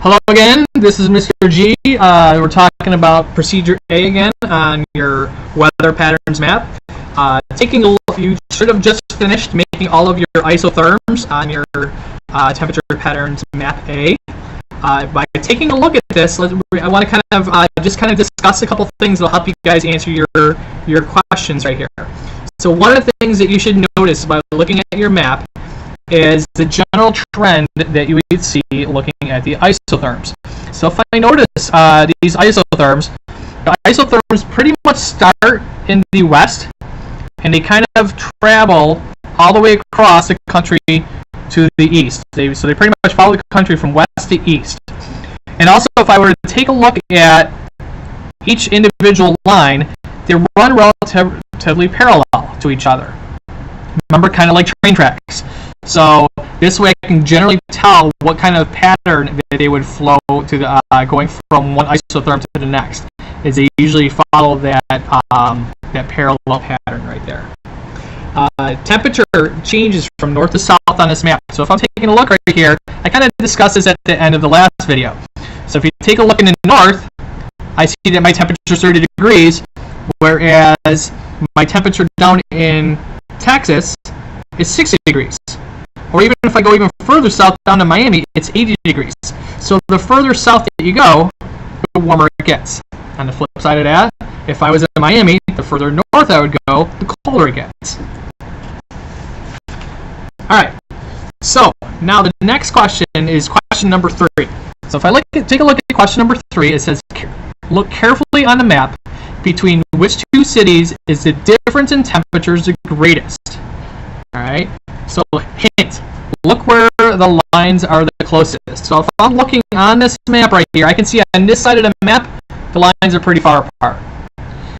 Hello again, this is Mr. G. We're talking about procedure A again on your weather patterns map. You should have just finished making all of your isotherms on your temperature patterns map A. By taking a look at this, I want to kind of discuss a couple things that will help you guys answer your questions right here. So one of the things that you should notice by looking at your map is the general trend that you would see looking at the isotherms. So if I notice these isotherms, the isotherms pretty much start in the west, and they kind of travel all the way across the country to the east. So they pretty much follow the country from west to east. And also, if I were to take a look at each individual line, they run relatively parallel to each other. Remember, kind of like train tracks. So this way I can generally tell what kind of pattern that they would flow to the, going from one isotherm to the next. Is they usually follow that parallel pattern right there. Temperature changes from north to south on this map. So if I'm taking a look right here, I kind of discussed this at the end of the last video. So if you take a look in the north, I see that my temperature is 30 degrees, whereas my temperature down in Texas is 60 degrees. Or even if I go even further south down to Miami, it's 80 degrees. So the further south that you go, the warmer it gets. On the flip side of that, if I was in Miami, the further north I would go, the colder it gets. Alright, so now the next question is question number 3. So if I take a look at question number 3, it says, look carefully on the map between which two cities is the difference in temperatures the greatest. Alright, so hint, look where the lines are the closest. So if I'm looking on this map right here, I can see on this side of the map, the lines are pretty far apart.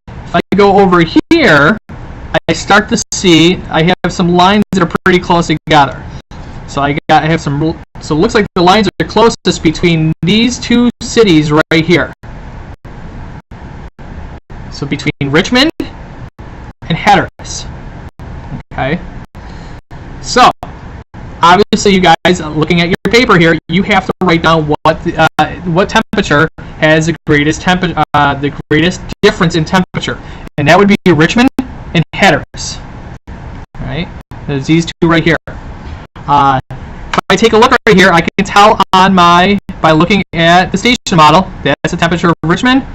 If I go over here, I start to see I have some lines that are pretty close together. So so it looks like the lines are closest between these two cities right here. So between Richmond and Hatteras. Okay. So obviously, you guys looking at your paper here, you have to write down what temperature has the greatest difference in temperature, and that would be Richmond and Hatteras. All right, there's these two right here. If I take a look right here, I can tell by looking at the station model, that's the temperature of Richmond.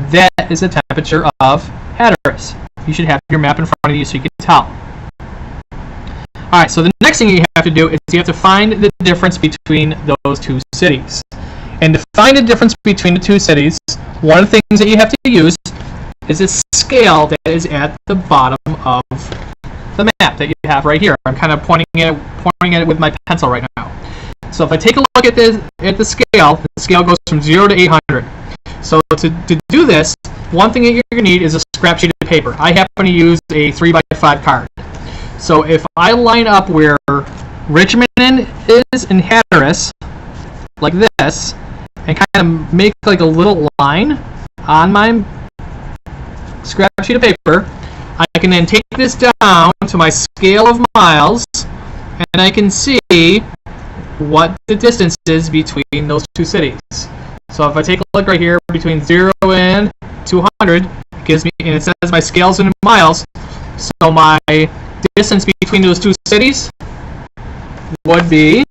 That is the temperature of Hatteras. You should have your map in front of you so you can tell. Alright, so the next thing you have to do is you have to find the difference between those two cities. And to find the difference between the two cities, one of the things that you have to use is a scale that is at the bottom of the map that you have right here. I'm kind of pointing at it with my pencil right now. So if I take a look at the scale goes from 0 to 800. So to do this, one thing that you're going to need is a scrap sheet of paper. I happen to use a 3x5 card. So if I line up where Richmond is in Hatteras, like this, and kind of make like a little line on my scrap sheet of paper, I can then take this down to my scale of miles, and I can see what the distance is between those two cities. So if I take a look right here, between 0 and 200, it gives me, and it says my scale's in miles, so my distance between those two cities would be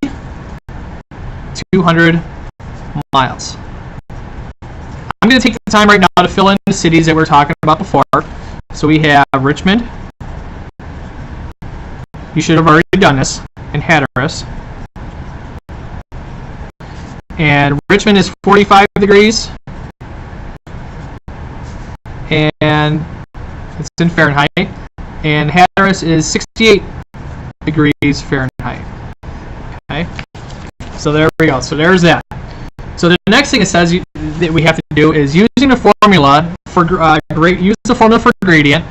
200 miles. I'm going to take the time right now to fill in the cities that we were talking about before. So we have Richmond. You should have already done this. And Hatteras. And Richmond is 45 degrees. And it's in Fahrenheit. And Hatteras is 68 degrees Fahrenheit. Okay, so there we go. So there's that. So the next thing it says that we have to do is using the formula for gradient.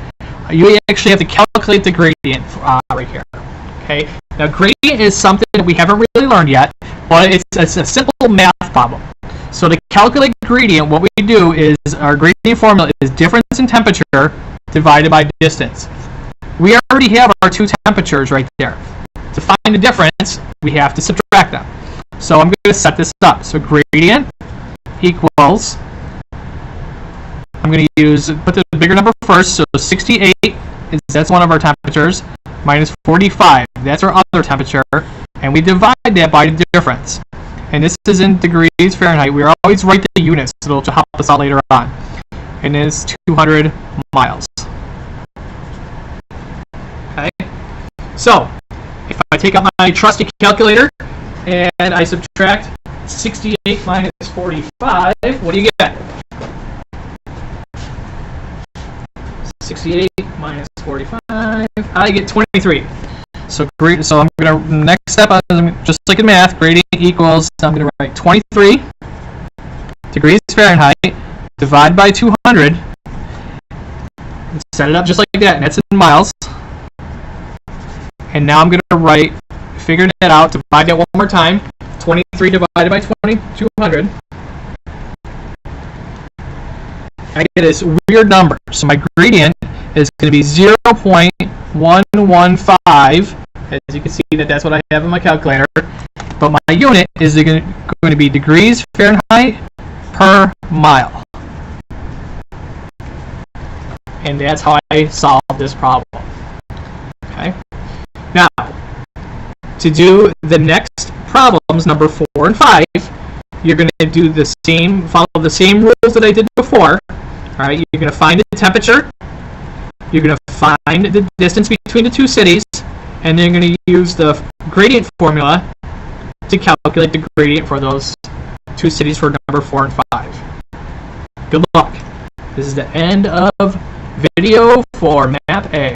You actually have to calculate the gradient right here. Okay. Now gradient is something that we haven't really learned yet, but it's a simple math problem. So to calculate gradient, what we do is our gradient formula is difference in temperature divided by distance. We already have our two temperatures right there. To find the difference, we have to subtract them. So I'm going to set this up. So gradient equals, I'm going to put the bigger number first, so 68, that's one of our temperatures, minus 45, that's our other temperature, and we divide that by the difference. And this is in degrees Fahrenheit. We always write the units, so it'll help us out later on. And it's 200 miles. Okay, so if I take out my trusty calculator and I subtract 68 minus 45, what do you get? 68 minus 45, I get 23. So great. So I'm gonna next step, just like in math, gradient equals. I'm gonna write 23 degrees Fahrenheit divide by 200. Set it up just like that, and that's in miles. And now I'm gonna figure that out. Divide that one more time. 23 divided by 200. I get this weird number. So my gradient is going to be 0.115. As you can see, that's what I have in my calculator. But my unit is going to be degrees Fahrenheit per mile. And that's how I solve this problem. Okay. Now, to do the next problems, number 4 and 5, you're going to do follow the same rules that I did before. All right, you're going to find the temperature, you're going to find the distance between the two cities, and then you're going to use the gradient formula to calculate the gradient for those two cities for number 4 and 5. Good luck. This is the end of video for Map A.